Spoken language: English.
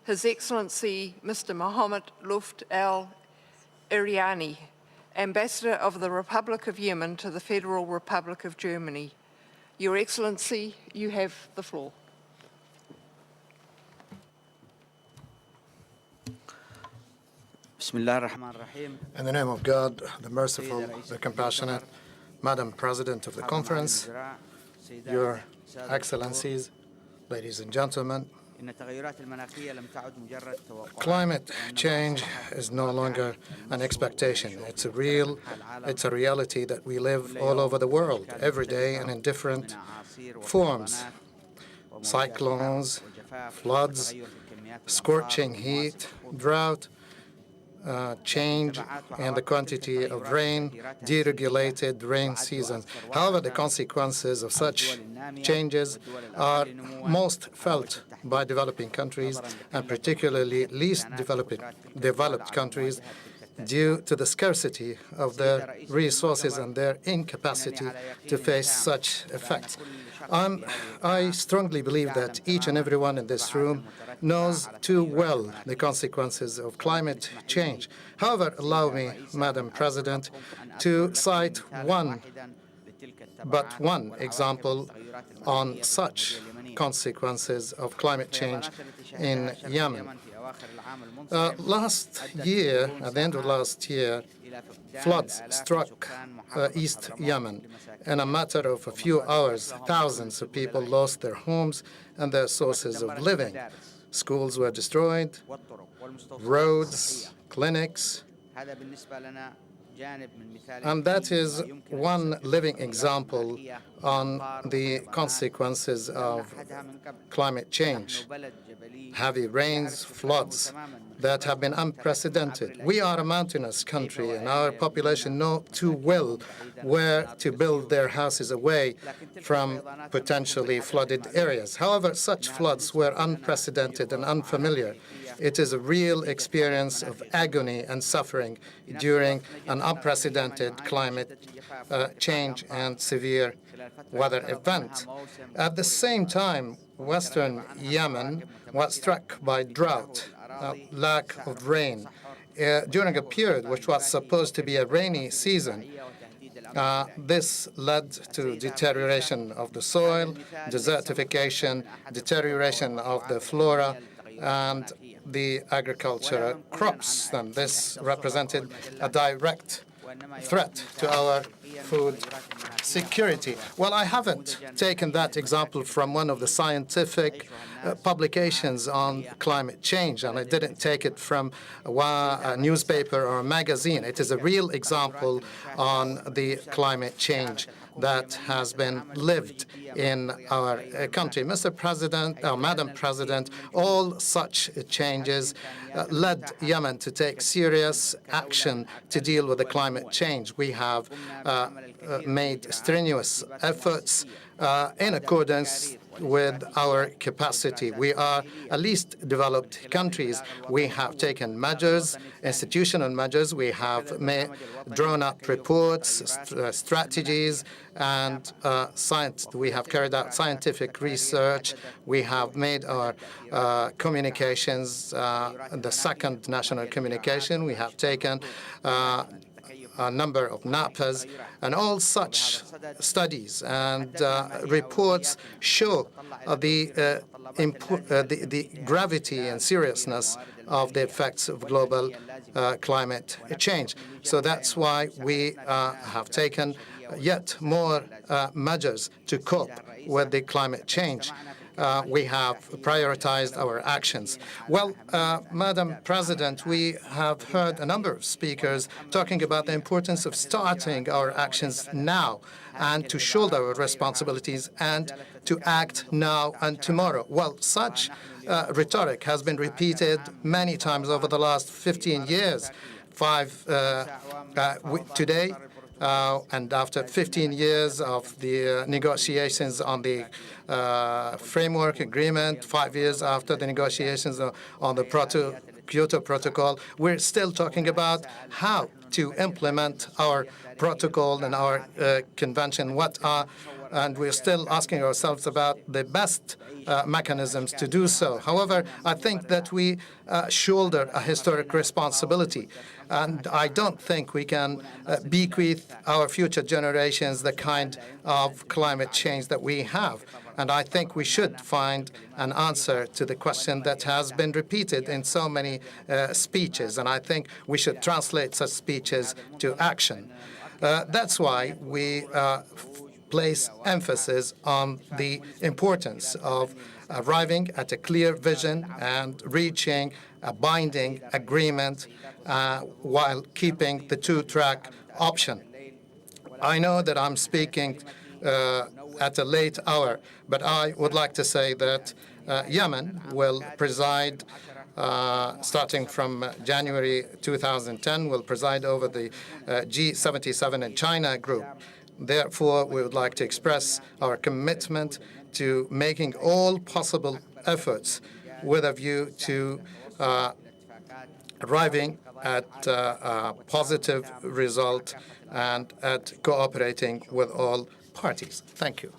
His Excellency Mr. Mohammed Luft Al-Iriani, Ambassador of the Republic of Yemen to the Federal Republic of Germany. Your Excellency, you have the floor. In the name of God, the merciful, the compassionate, Madam President of the Conference, Your Excellencies, ladies and gentlemen, climate change is no longer an expectation. It's a reality that we live all over the world, every day and in different forms. Cyclones, floods, scorching heat, drought, change in the quantity of rain, deregulated rain seasons. However, the consequences of such changes are most felt by developing countries, and particularly least developed countries, due to the scarcity of their resources and their incapacity to face such effects. I strongly believe that each and everyone in this room knows too well the consequences of climate change. However, allow me, Madam President, to cite one example on such consequences of climate change in Yemen. Last year, at the end of last year, floods struck East Yemen. In a matter of a few hours, thousands of people lost their homes and their sources of living. Schools were destroyed, roads, clinics, and that is one living example on the consequences of climate change. Heavy rains, floods that have been unprecedented. We are a mountainous country, and our population know too well where to build their houses away from potentially flooded areas. However, such floods were unprecedented and unfamiliar. It is a real experience of agony and suffering during an unprecedented climate change and severe weather event. At the same time, Western Yemen was struck by drought, lack of rain, during a period which was supposed to be a rainy season. This led to deterioration of the soil, desertification, deterioration of the flora, and the agricultural crops, and this represented a direct threat to our food security. Well, I haven't taken that example from one of the scientific publications on climate change, and I didn't take it from a newspaper or a magazine. It is a real example on the climate change that has been lived in our country. Mr. President, Madam President, all such changes led Yemen to take serious action to deal with the climate change. We have made strenuous efforts in accordance with our capacity. We are a least developed countries. We have taken measures, institutional measures. We have drawn up reports, strategies, and we have carried out scientific research. We have made our communications, the second national communication. We have taken a number of NAPAs, and all such studies and reports show the gravity and seriousness of the effects of global climate change. So that's why we have taken yet more measures to cope with the climate change. We have prioritized our actions. Well, Madam President, we have heard a number of speakers talking about the importance of starting our actions now and to shoulder our responsibilities and to act now and tomorrow. Well, such rhetoric has been repeated many times over the last 15 years. Today, and after 15 years of the negotiations on the framework agreement, 5 years after the negotiations on the Kyoto Protocol, we're still talking about how to implement our protocol and our convention. What are and we're still asking ourselves about the best mechanisms to do so. However, I think that we shoulder a historic responsibility, and I don't think we can bequeath our future generations the kind of climate change that we have. And I think we should find an answer to the question that has been repeated in so many speeches, and I think we should translate such speeches to action. That's why we place emphasis on the importance of arriving at a clear vision and reaching a binding agreement while keeping the two-track option. I know that I'm speaking at a late hour, but I would like to say that Yemen will preside, starting from January 2010, will preside over the G77 in China group. Therefore, we would like to express our commitment to making all possible efforts with a view to arriving at a positive result and at cooperating with all parties. Thank you.